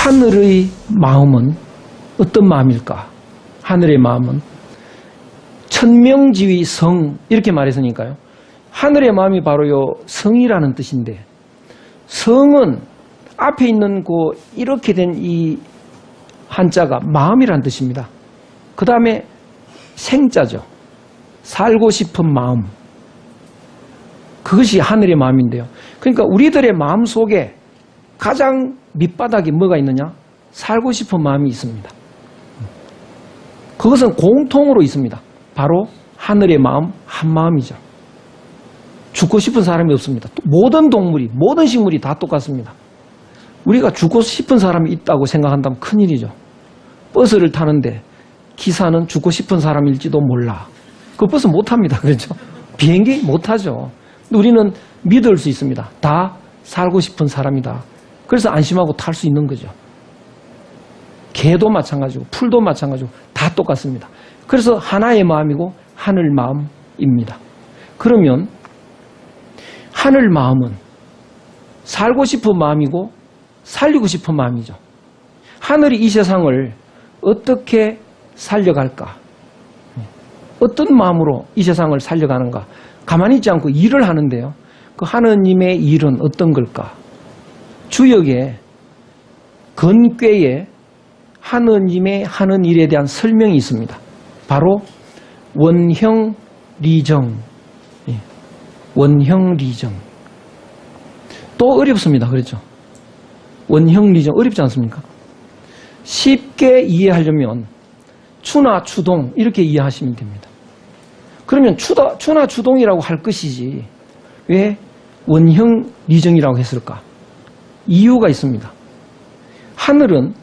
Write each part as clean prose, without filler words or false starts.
하늘의 마음은 어떤 마음일까? 하늘의 마음은 천명지의 성 이렇게 말했으니까요. 하늘의 마음이 바로 성이라는 뜻인데 성은 앞에 있는 이렇게 된 이 한자가 마음이라는 뜻입니다. 그 다음에 생자죠. 살고 싶은 마음. 그것이 하늘의 마음인데요. 그러니까 우리들의 마음 속에 가장 밑바닥에 뭐가 있느냐? 살고 싶은 마음이 있습니다. 그것은 공통으로 있습니다. 바로 하늘의 마음, 한 마음이죠. 죽고 싶은 사람이 없습니다. 모든 동물이, 모든 식물이 다 똑같습니다. 우리가 죽고 싶은 사람이 있다고 생각한다면 큰일이죠. 버스를 타는데 기사는 죽고 싶은 사람일지도 몰라. 그 버스 못 탑니다. 그렇죠? 비행기 못 타죠. 우리는 믿을 수 있습니다. 다 살고 싶은 사람이다. 그래서 안심하고 탈 수 있는 거죠. 개도 마찬가지고 풀도 마찬가지고 다 똑같습니다. 그래서 하나의 마음이고 하늘 마음입니다. 그러면 하늘 마음은 살고 싶은 마음이고 살리고 싶은 마음이죠. 하늘이 이 세상을 어떻게 살려갈까? 어떤 마음으로 이 세상을 살려가는가? 가만히 있지 않고 일을 하는데요. 그 하느님의 일은 어떤 걸까? 주역에 건꾀에 하느님의 하는 일에 대한 설명이 있습니다. 바로 원형리정. 원형리정. 또 어렵습니다. 그렇죠? 원형리정 어렵지 않습니까? 쉽게 이해하려면 추나 추동 이렇게 이해하시면 됩니다. 그러면 추나 추동이라고 할 것이지 왜 원형리정이라고 했을까? 이유가 있습니다. 하늘은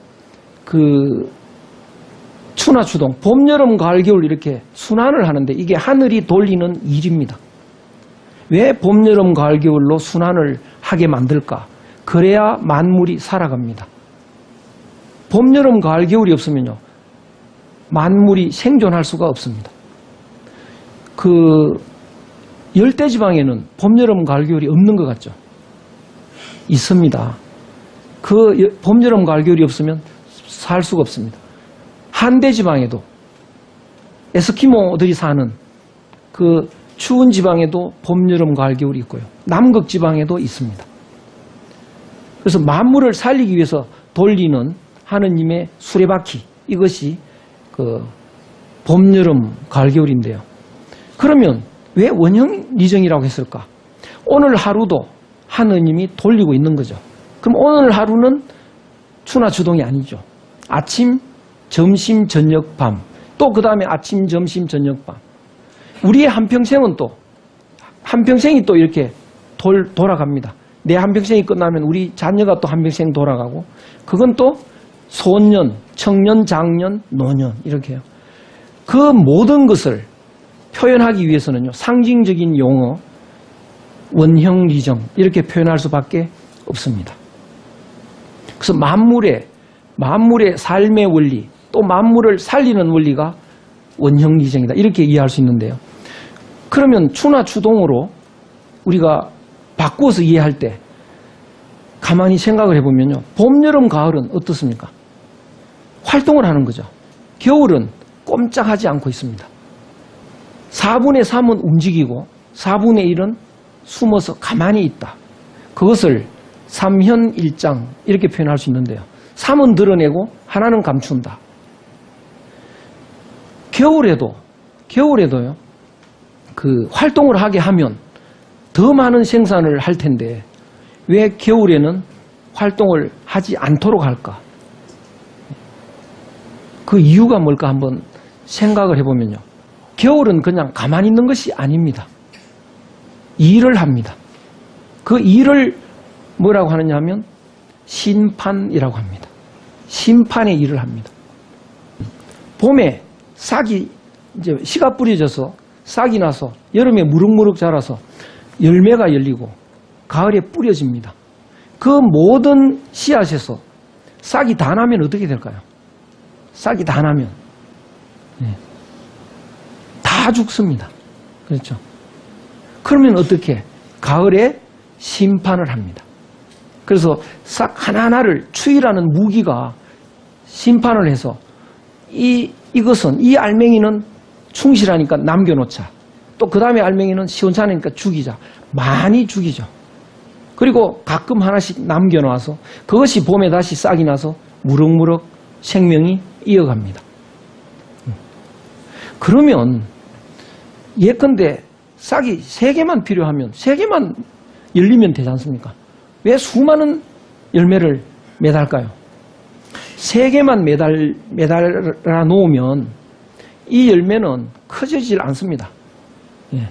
추나 추동, 봄, 여름, 가을, 겨울 이렇게 순환을 하는데 이게 하늘이 돌리는 일입니다. 왜 봄, 여름, 가을, 겨울로 순환을 하게 만들까? 그래야 만물이 살아갑니다. 봄, 여름, 가을, 겨울이 없으면요. 만물이 생존할 수가 없습니다. 열대지방에는 봄, 여름, 가을, 겨울이 없는 것 같죠? 있습니다. 봄, 여름, 가을, 겨울이 없으면 살 수가 없습니다. 한대지방에도 에스키모들이 사는 추운 지방에도 봄, 여름, 가을, 겨울이 있고요. 남극지방에도 있습니다. 그래서 만물을 살리기 위해서 돌리는 하느님의 수레바퀴 이것이 봄, 여름, 가을, 겨울인데요. 그러면 왜 원형리정이라고 했을까? 오늘 하루도 하느님이 돌리고 있는 거죠. 그럼 오늘 하루는 추나 추동이 아니죠. 아침, 점심, 저녁, 밤. 또 그 다음에 아침, 점심, 저녁, 밤. 우리의 한평생은 한평생이 또 이렇게 돌아갑니다. 내 한평생이 끝나면 우리 자녀가 또 한평생 돌아가고 그건 또 소년, 청년, 장년, 노년 이렇게요. 그 모든 것을 표현하기 위해서는요. 상징적인 용어, 원형리정 이렇게 표현할 수밖에 없습니다. 그래서 만물의 삶의 원리 또 만물을 살리는 원리가 원형리정이다. 이렇게 이해할 수 있는데요. 그러면 추나 추동으로 우리가 바꾸어서 이해할 때 가만히 생각을 해보면요. 봄, 여름, 가을은 어떻습니까? 활동을 하는 거죠. 겨울은 꼼짝하지 않고 있습니다. 4분의 3은 움직이고 4분의 1은 숨어서 가만히 있다. 그것을 삼현일장 이렇게 표현할 수 있는데요. 3은 드러내고 하나는 감춘다. 겨울에도요. 활동을 하게 하면 더 많은 생산을 할 텐데 왜 겨울에는 활동을 하지 않도록 할까? 그 이유가 뭘까 한번 생각을 해보면요. 겨울은 그냥 가만히 있는 것이 아닙니다. 일을 합니다. 그 일을 뭐라고 하느냐 하면 심판이라고 합니다. 심판의 일을 합니다. 봄에 싹이 이제 씨가 뿌려져서 싹이 나서 여름에 무럭무럭 자라서 열매가 열리고 가을에 뿌려집니다. 그 모든 씨앗에서 싹이 다 나면 어떻게 될까요? 싹이 다 나면 다 죽습니다. 그렇죠? 그러면 어떻게? 가을에 심판을 합니다. 그래서 싹 하나하나를 추이라는 무기가 심판을 해서 이것은 이 알맹이는 충실하니까 남겨놓자. 또 그 다음에 알맹이는 시원찮으니까 죽이자. 많이 죽이죠. 그리고 가끔 하나씩 남겨놔서 그것이 봄에 다시 싹이 나서 무럭무럭 생명이 이어갑니다. 그러면 예컨대 싹이 3개만 필요하면 3개만 열리면 되지 않습니까? 왜 수많은 열매를 매달까요? 3개만 매달아 놓으면 이 열매는 커지질 않습니다. 예.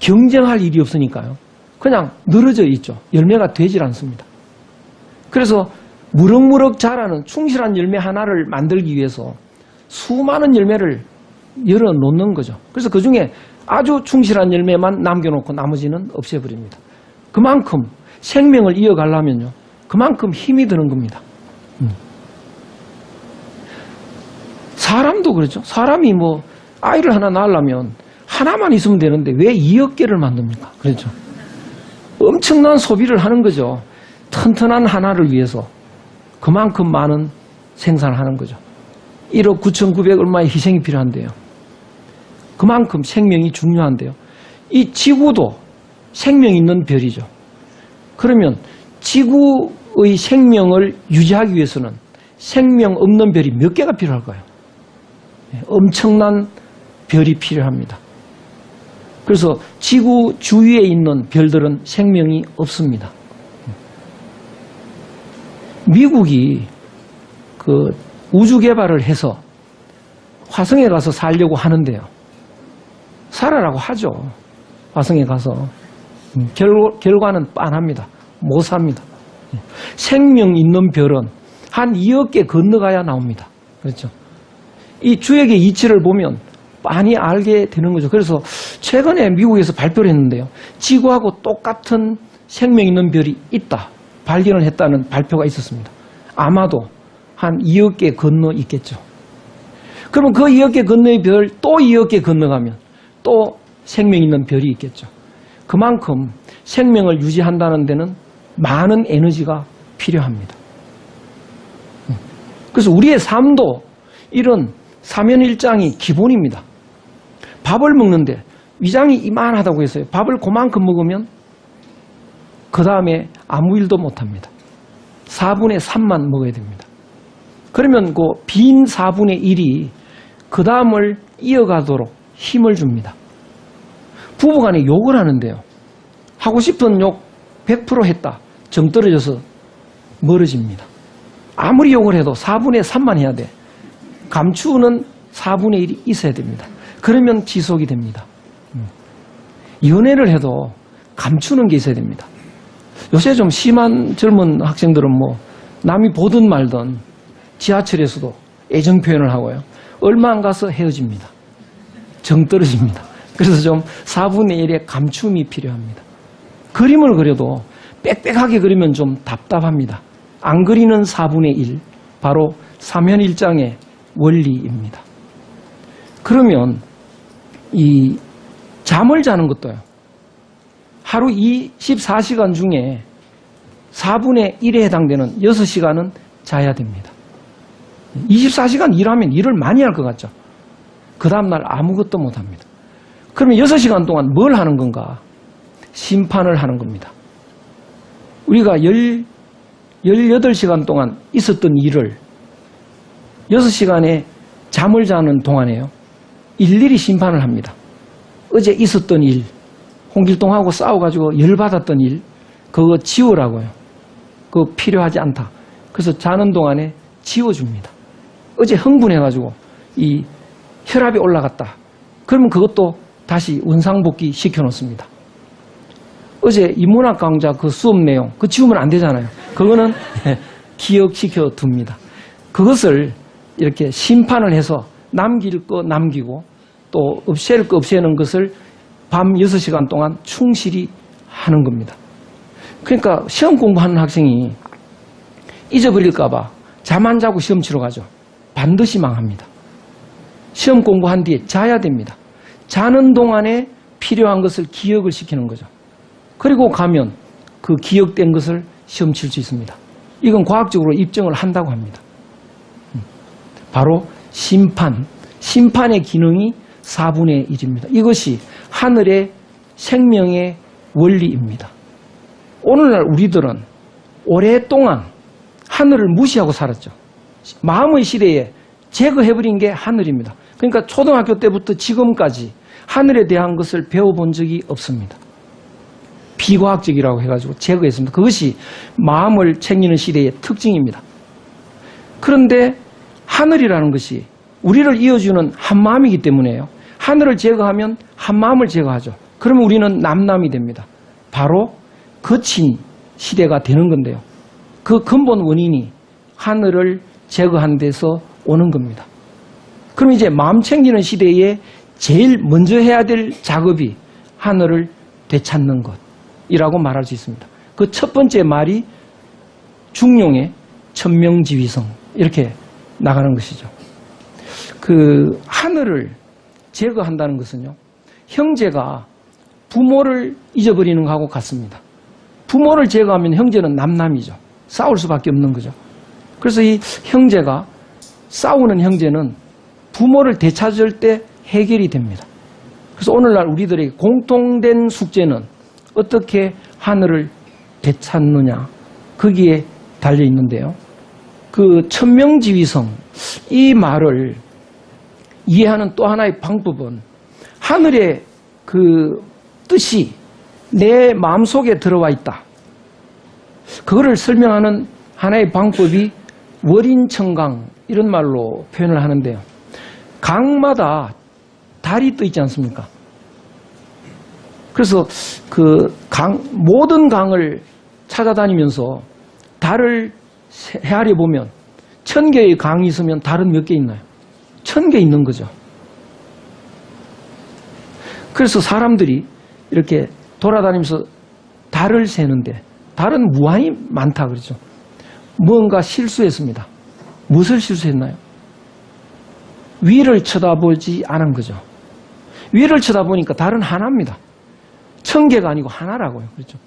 경쟁할 일이 없으니까요. 그냥 늘어져 있죠. 열매가 되질 않습니다. 그래서 무럭무럭 자라는 충실한 열매 하나를 만들기 위해서 수많은 열매를 열어 놓는 거죠. 그래서 그 중에 아주 충실한 열매만 남겨놓고 나머지는 없애버립니다. 그만큼 생명을 이어가려면요. 그만큼 힘이 드는 겁니다. 사람도 그렇죠. 사람이 아이를 하나 낳으려면 하나만 있으면 되는데 왜 2억 개를 만듭니까? 그렇죠. 엄청난 소비를 하는 거죠. 튼튼한 하나를 위해서 그만큼 많은 생산을 하는 거죠. 1억 9,900 얼마의 희생이 필요한데요. 그만큼 생명이 중요한데요. 이 지구도 생명 있는 별이죠. 그러면 지구의 생명을 유지하기 위해서는 생명 없는 별이 몇 개가 필요할까요? 엄청난 별이 필요합니다. 그래서 지구 주위에 있는 별들은 생명이 없습니다. 미국이 우주 개발을 해서 화성에 가서 살려고 하는데요. 살아라고 하죠. 화성에 가서. 결과는 빤합니다. 못 삽니다. 생명 있는 별은 한 2억 개 건너가야 나옵니다. 그렇죠. 이 주역의 이치를 보면 빤히 알게 되는 거죠. 그래서 최근에 미국에서 발표를 했는데요. 지구하고 똑같은 생명 있는 별이 있다. 발견을 했다는 발표가 있었습니다. 아마도 한 2억 개 건너 있겠죠. 그러면 그 2억 개 건너의 별 또 2억 개 건너가면 또 생명 있는 별이 있겠죠. 그만큼 생명을 유지한다는 데는 많은 에너지가 필요합니다. 그래서 우리의 삶도 이런 사면일장이 기본입니다. 밥을 먹는데 위장이 이만하다고 했어요. 밥을 그만큼 먹으면 그 다음에 아무 일도 못합니다. 4분의 3만 먹어야 됩니다. 그러면 그 빈 4분의 1이 그 다음을 이어가도록 힘을 줍니다. 부부간에 욕을 하는데요. 하고 싶은 욕 100% 했다. 정 떨어져서 멀어집니다. 아무리 욕을 해도 4분의 3만 해야 돼. 감추는 4분의 1이 있어야 됩니다. 그러면 지속이 됩니다. 연애를 해도 감추는 게 있어야 됩니다. 요새 좀 심한 젊은 학생들은 남이 보든 말든 지하철에서도 애정 표현을 하고요. 얼마 안 가서 헤어집니다. 정 떨어집니다. 그래서 좀 4분의 1의 감춤이 필요합니다. 그림을 그려도 빽빽하게 그리면 좀 답답합니다. 안 그리는 4분의 1, 바로 사면일장의 원리입니다. 그러면 이 잠을 자는 것도요. 하루 24시간 중에 4분의 1에 해당되는 6시간은 자야 됩니다. 24시간 일하면 일을 많이 할 것 같죠. 그 다음날 아무것도 못합니다. 그러면 6시간 동안 뭘 하는 건가? 심판을 하는 겁니다. 우리가 18시간 동안 있었던 일을 6시간에 잠을 자는 동안에요. 일일이 심판을 합니다. 어제 있었던 일, 홍길동하고 싸워가지고 열받았던 일, 그거 지우라고요. 그거 필요하지 않다. 그래서 자는 동안에 지워줍니다. 어제 흥분해가지고 이 혈압이 올라갔다. 그러면 그것도 다시 원상복귀 시켜놓습니다. 어제 인문학 강좌 그 수업 내용, 그거 지우면 안 되잖아요. 그거는 기억시켜 둡니다. 그것을 이렇게 심판을 해서 남길 거 남기고 또 없앨 거 없애는 것을 밤 6시간 동안 충실히 하는 겁니다. 그러니까 시험 공부하는 학생이 잊어버릴까 봐 잠 안 자고 시험 치러 가죠. 반드시 망합니다. 시험 공부한 뒤에 자야 됩니다. 자는 동안에 필요한 것을 기억을 시키는 거죠. 그리고 가면 그 기억된 것을 시험 칠 수 있습니다. 이건 과학적으로 입증을 한다고 합니다. 바로 심판의 기능이 4분의 1입니다. 이것이 하늘의 생명의 원리입니다. 오늘날 우리들은 오랫동안 하늘을 무시하고 살았죠. 마음의 시대에 제거해버린 게 하늘입니다. 그러니까 초등학교 때부터 지금까지 하늘에 대한 것을 배워본 적이 없습니다. 비과학적이라고 해가지고 제거했습니다. 그것이 마음을 챙기는 시대의 특징입니다. 그런데 하늘이라는 것이 우리를 이어주는 한마음이기 때문에요. 하늘을 제거하면 한마음을 제거하죠. 그러면 우리는 남남이 됩니다. 바로 거친 시대가 되는 건데요. 그 근본 원인이 하늘을 제거한 데서 오는 겁니다. 그럼 이제 마음 챙기는 시대에 제일 먼저 해야 될 작업이 하늘을 되찾는 것이라고 말할 수 있습니다. 그 첫 번째 말이 중용의 천명지위성 이렇게 나가는 것이죠. 그 하늘을 제거한다는 것은요. 형제가 부모를 잊어버리는 것하고 같습니다. 부모를 제거하면 형제는 남남이죠. 싸울 수밖에 없는 거죠. 그래서 이 형제가 싸우는 형제는 부모를 되찾을 때 해결이 됩니다. 그래서 오늘날 우리들에게 공통된 숙제는 어떻게 하늘을 되찾느냐 거기에 달려 있는데요. 그 천명지위성 이 말을 이해하는 또 하나의 방법은 하늘의 그 뜻이 내 마음속에 들어와 있다. 그거를 설명하는 하나의 방법이 월인천강 이런 말로 표현을 하는데요. 강마다 달이 떠 있지 않습니까? 그래서 그 모든 강을 찾아다니면서 달을 헤아려 보면 1000개의 강이 있으면 달은 몇 개 있나요? 1000개 있는 거죠. 그래서 사람들이 이렇게 돌아다니면서 달을 세는데 달은 무한히 많다 그러죠. 뭔가 실수했습니다. 무엇을 실수했나요? 위를 쳐다보지 않은 거죠. 위를 쳐다보니까 달은 하나입니다. 1000개가 아니고 하나라고요. 그렇죠.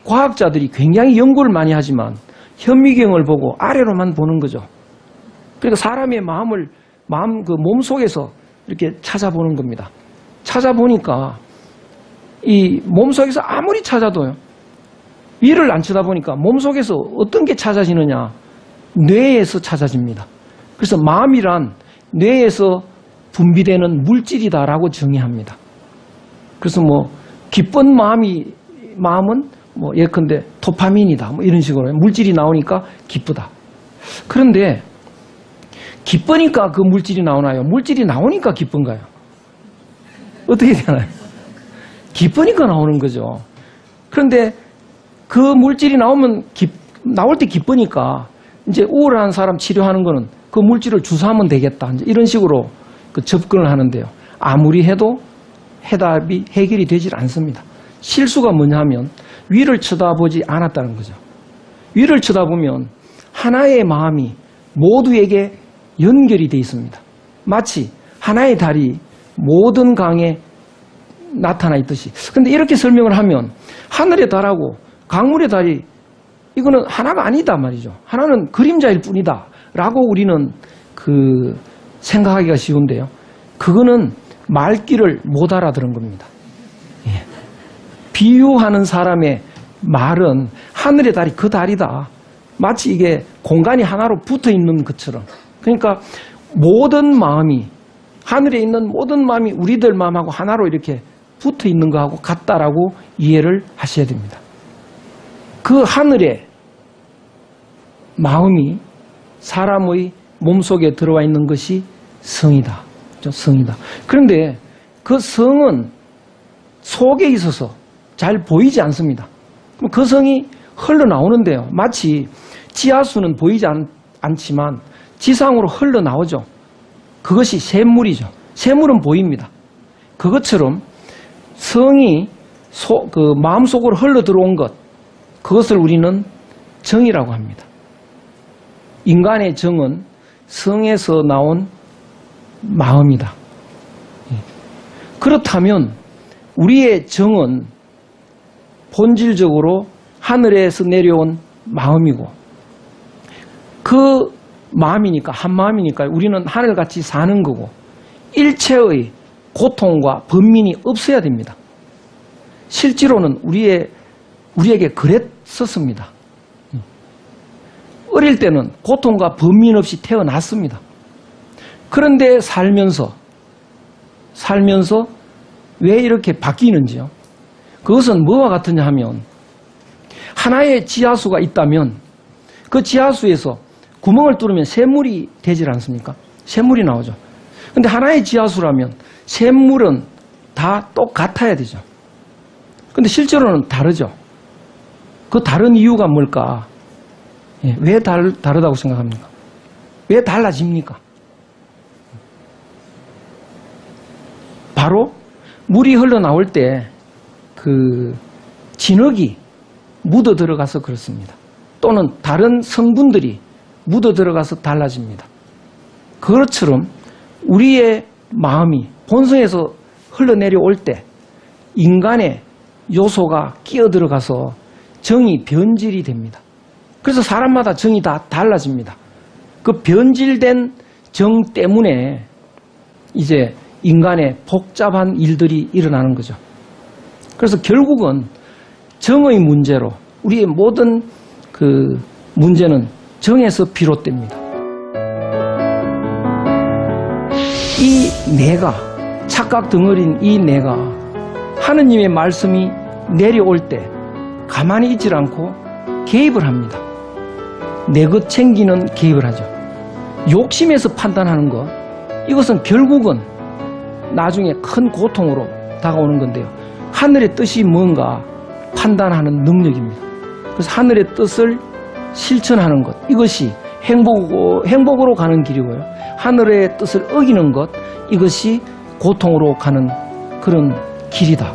과학자들이 굉장히 연구를 많이 하지만 현미경을 보고 아래로만 보는 거죠. 그러니까 사람의 그 몸속에서 이렇게 찾아보는 겁니다. 찾아보니까 이 몸속에서 아무리 찾아도요. 위를 안 쳐다보니까 몸속에서 어떤 게 찾아지느냐? 뇌에서 찾아집니다. 그래서 마음이란 뇌에서 분비되는 물질이다라고 정의합니다. 그래서 뭐 기쁜 마음은 뭐 예컨대 도파민이다 뭐 이런 식으로 물질이 나오니까 기쁘다. 그런데 기쁘니까 그 물질이 나오나요? 물질이 나오니까 기쁜가요? 어떻게 되나요? 기쁘니까 나오는 거죠. 그런데 그 물질이 나올 때 기쁘니까 이제 우울한 사람 치료하는 거는 그 물질을 주사하면 되겠다. 이제 이런 식으로 그 접근을 하는데요. 아무리 해도 해답이 해결이 되질 않습니다. 실수가 뭐냐면 위를 쳐다보지 않았다는 거죠. 위를 쳐다보면 하나의 마음이 모두에게 연결이 되어 있습니다. 마치 하나의 달이 모든 강에 나타나 있듯이. 그런데 이렇게 설명을 하면 하늘의 달하고 강물의 달이 이거는 하나가 아니다 말이죠. 하나는 그림자일 뿐이다 라고 우리는 그 생각하기가 쉬운데요. 그거는 말귀를 못 알아들은 겁니다. 예. 비유하는 사람의 말은 하늘의 달이 그 달이다. 마치 이게 공간이 하나로 붙어 있는 것처럼. 그러니까 모든 마음이 하늘에 있는 모든 마음이 우리들 마음하고 하나로 이렇게 붙어 있는 거하고 같다라고 이해를 하셔야 됩니다. 그 하늘의 마음이 사람의 몸속에 들어와 있는 것이 성이다. 성이다. 그런데 그 성은 속에 있어서 잘 보이지 않습니다. 그럼 그 성이 흘러나오는데요. 마치 지하수는 보이지 않지만 지상으로 흘러나오죠. 그것이 샘물이죠. 샘물은 보입니다. 그것처럼 성이 그 마음속으로 흘러들어온 것, 그것을 우리는 정이라고 합니다. 인간의 정은 성에서 나온 마음이다. 그렇다면 우리의 정은 본질적으로 하늘에서 내려온 마음이고 그 마음이니까 한 마음이니까 우리는 하늘같이 사는 거고 일체의 고통과 번민이 없어야 됩니다. 실제로는 우리에게 그랬었습니다. 어릴 때는 고통과 번민 없이 태어났습니다. 그런데 살면서 왜 이렇게 바뀌는지요? 그것은 뭐와 같으냐 하면 하나의 지하수가 있다면 그 지하수에서 구멍을 뚫으면 샘물이 되질 않습니까? 샘물이 나오죠. 근데 하나의 지하수라면 샘물은 다 똑같아야 되죠. 근데 실제로는 다르죠. 그 다른 이유가 뭘까? 왜 다르다고 생각합니까? 왜 달라집니까? 바로 물이 흘러나올 때 그 진흙이 묻어 들어가서 그렇습니다. 또는 다른 성분들이 묻어 들어가서 달라집니다. 그것처럼 우리의 마음이 본성에서 흘러내려올 때 인간의 요소가 끼어 들어가서 정이 변질이 됩니다. 그래서 사람마다 정이 다 달라집니다. 그 변질된 정 때문에 이제 인간의 복잡한 일들이 일어나는 거죠. 그래서 결국은 정의 문제로 우리의 모든 그 문제는 정에서 비롯됩니다. 이 내가, 착각 덩어리인 이 내가 하느님의 말씀이 내려올 때 가만히 있질 않고 개입을 합니다. 내 것 챙기는 개입을 하죠. 욕심에서 판단하는 것, 이것은 결국은 나중에 큰 고통으로 다가오는 건데요. 하늘의 뜻이 뭔가 판단하는 능력입니다. 그래서 하늘의 뜻을 실천하는 것, 이것이 행복으로 가는 길이고요. 하늘의 뜻을 어기는 것, 이것이 고통으로 가는 그런 길이다.